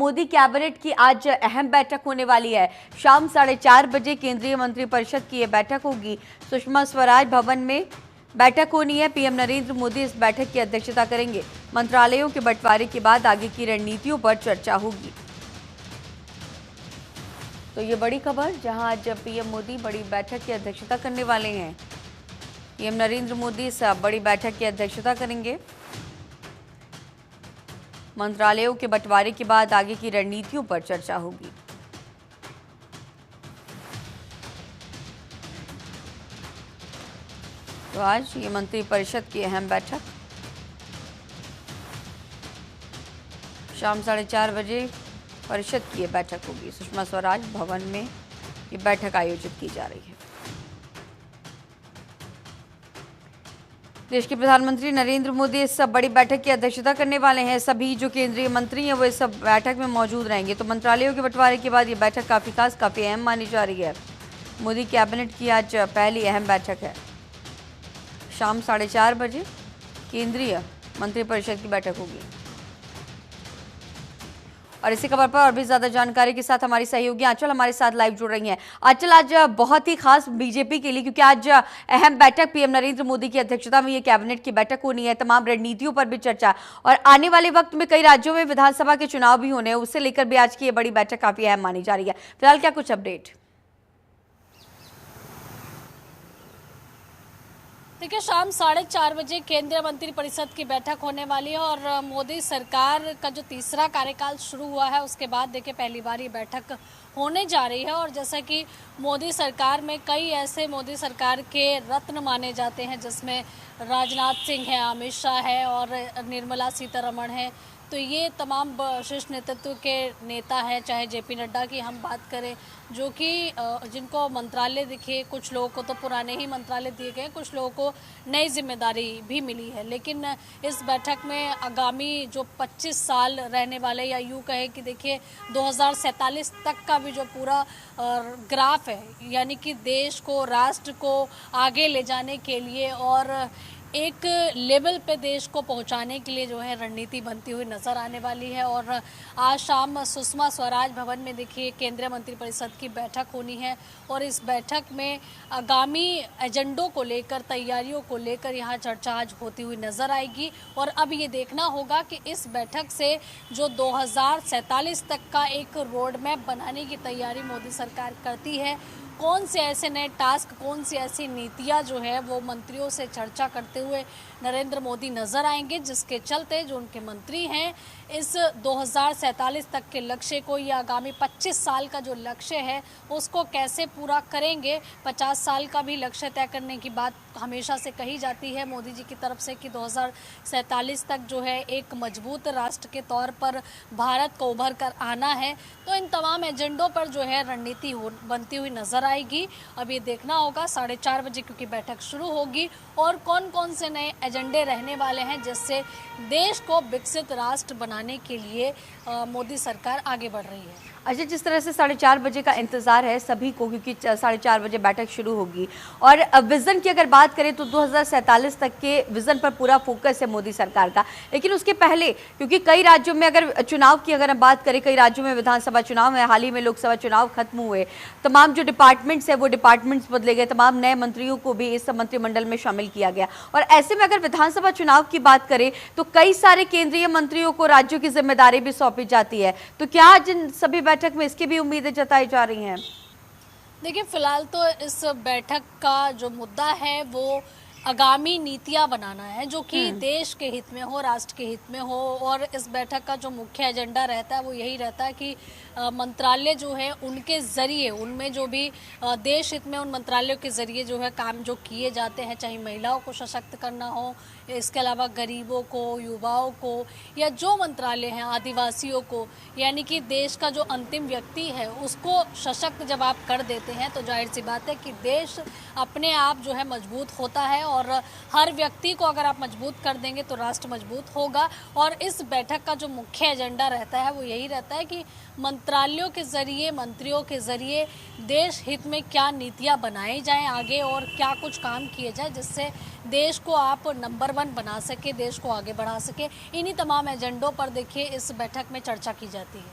Modi cabinet की आज अहम बैठक होने वाली है। शाम 4:30 बजे केंद्रीय मंत्रिपरिषद की यह बैठक होगी। सुषमा स्वराज भवन में बैठक होनी है। पीएम नरेंद्र मोदी इस बैठक की अध्यक्षता करेंगे। मंत्रालयों के बंटवारे के बाद आगे की रणनीतियों पर चर्चा होगी। तो ये बड़ी खबर, जहां आज पीएम मोदी बड़ी बैठक की अध्यक्षता करने वाले हैं। पीएम नरेंद्र मोदी इस बड़ी बैठक की अध्यक्षता करेंगे। मंत्रालयों के बंटवारे के बाद आगे की रणनीतियों पर चर्चा होगी। तो आज ये मंत्रिपरिषद की अहम बैठक शाम 4:30 बजे परिषद की ये बैठक होगी। सुषमा स्वराज भवन में ये बैठक आयोजित की जा रही है। देश के प्रधानमंत्री नरेंद्र मोदी इस बड़ी बैठक की अध्यक्षता करने वाले हैं। सभी जो केंद्रीय मंत्री हैं वो इस बैठक में मौजूद रहेंगे। तो मंत्रालयों के बंटवारे के बाद ये बैठक काफ़ी खास, काफ़ी अहम मानी जा रही है। मोदी कैबिनेट की आज पहली अहम बैठक है। शाम 4:30 बजे केंद्रीय मंत्रिपरिषद की बैठक होगी। और इसी खबर पर और भी ज्यादा जानकारी के साथ हमारी सहयोगी आंचल हमारे साथ लाइव जुड़ रही हैं। आंचल, आज बहुत ही खास बीजेपी के लिए, क्योंकि आज अहम बैठक पीएम नरेंद्र मोदी की अध्यक्षता में ये कैबिनेट की बैठक होनी है। तमाम रणनीतियों पर भी चर्चा, और आने वाले वक्त में कई राज्यों में विधानसभा के चुनाव भी होने हैं, उससे लेकर भी आज की ये बड़ी बैठक काफी अहम मानी जा रही है। फिलहाल क्या कुछ अपडेट? देखिए, शाम 4:30 बजे केंद्रीय मंत्रिपरिषद की बैठक होने वाली है और मोदी सरकार का जो तीसरा कार्यकाल शुरू हुआ है उसके बाद देखिए पहली बार ये बैठक होने जा रही है। और जैसा कि मोदी सरकार में कई ऐसे मोदी सरकार के रत्न माने जाते हैं, जिसमें राजनाथ सिंह है, अमित शाह है और निर्मला सीतारमण है। तो ये तमाम शीर्ष नेतृत्व के नेता हैं। चाहे जेपी नड्डा की हम बात करें, जो कि जिनको मंत्रालय दिखे, कुछ लोगों को तो पुराने ही मंत्रालय दिए गए, कुछ लोगों को नई जिम्मेदारी भी मिली है। लेकिन इस बैठक में आगामी जो 25 साल रहने वाले, या यूँ कहे कि देखिए 2047 तक का भी जो पूरा ग्राफ है, यानी कि देश को, राष्ट्र को आगे ले जाने के लिए और एक लेवल पे देश को पहुंचाने के लिए जो है रणनीति बनती हुई नज़र आने वाली है। और आज शाम सुषमा स्वराज भवन में देखिए केंद्रीय मंत्रिपरिषद की बैठक होनी है और इस बैठक में आगामी एजेंडों को लेकर, तैयारियों को लेकर यहाँ चर्चा आज होती हुई नज़र आएगी। और अब ये देखना होगा कि इस बैठक से जो 2047 तक का एक रोड मैप बनाने की तैयारी मोदी सरकार करती है, कौन से ऐसे नए टास्क, कौन सी ऐसी नीतियाँ जो है वो मंत्रियों से चर्चा करते हुए नरेंद्र मोदी नजर आएंगे, जिसके चलते जो उनके मंत्री हैं इस 2047 तक के लक्ष्य को, या आगामी 25 साल का जो लक्ष्य है उसको कैसे पूरा करेंगे। 50 साल का भी लक्ष्य तय करने की बात हमेशा से कही जाती है मोदी जी की तरफ से कि 2047 तक जो है एक मजबूत राष्ट्र के तौर पर भारत को उभर कर आना है। तो इन तमाम एजेंडों पर जो है रणनीति बनती हुई नजर आएगी। अब ये देखना होगा 4:30 बजे, क्योंकि बैठक शुरू होगी, और कौन कौन से नए एजेंडे रहने वाले हैं जिससे देश को विकसित राष्ट्र बनाने के लिए मोदी सरकार आगे बढ़ रही है। अच्छा, जिस तरह से 4:30 बजे का इंतजार है सभी को, क्योंकि 4:30 बजे बैठक शुरू होगी, और विजन की अगर बात करें तो 2047 तक के विजन पर पूरा फोकस है मोदी सरकार का। लेकिन उसके पहले, क्योंकि कई राज्यों में अगर चुनाव की अगर हम बात करें, कई राज्यों में विधानसभा चुनाव है, हाल ही में लोकसभा चुनाव खत्म हुए, तमाम जो डिपार्टमेंट्स है वो डिपार्टमेंट्स बदले गए, तमाम नए मंत्रियों को भी इस मंत्रिमंडल में शामिल किया गया। और ऐसे में अगर विधानसभा चुनाव की बात करें तो कई सारे केंद्रीय मंत्रियों को राज्यों की जिम्मेदारी भी सौंपी जाती है। तो क्या आज इन सभी बैठक में इसकी भी उम्मीदें जताई जा रही हैं? देखिए, फिलहाल तो इस बैठक का जो मुद्दा है वो आगामी नीतियां बनाना है, जो कि देश के हित में हो, राष्ट्र के हित में हो। और इस बैठक का जो मुख्य एजेंडा रहता है वो यही रहता है कि मंत्रालय जो है उनके ज़रिए, उनमें जो भी देश हित में उन मंत्रालयों के ज़रिए जो है काम जो किए जाते हैं, चाहे महिलाओं को सशक्त करना हो, इसके अलावा गरीबों को, युवाओं को, या जो मंत्रालय हैं आदिवासियों को, यानी कि देश का जो अंतिम व्यक्ति है उसको सशक्त जब आप कर देते हैं तो जाहिर सी बात है कि देश अपने आप जो है मजबूत होता है। और हर व्यक्ति को अगर आप मजबूत कर देंगे तो राष्ट्र मजबूत होगा। और इस बैठक का जो मुख्य एजेंडा रहता है वो यही रहता है कि मंत्रालयों के ज़रिए, मंत्रियों के ज़रिए देश हित में क्या नीतियां बनाई जाएं आगे, और क्या कुछ काम किए जाए जिससे देश को आप नंबर 1 बना सके, देश को आगे बढ़ा सके। इन्हीं तमाम एजेंडों पर देखिए इस बैठक में चर्चा की जाती है।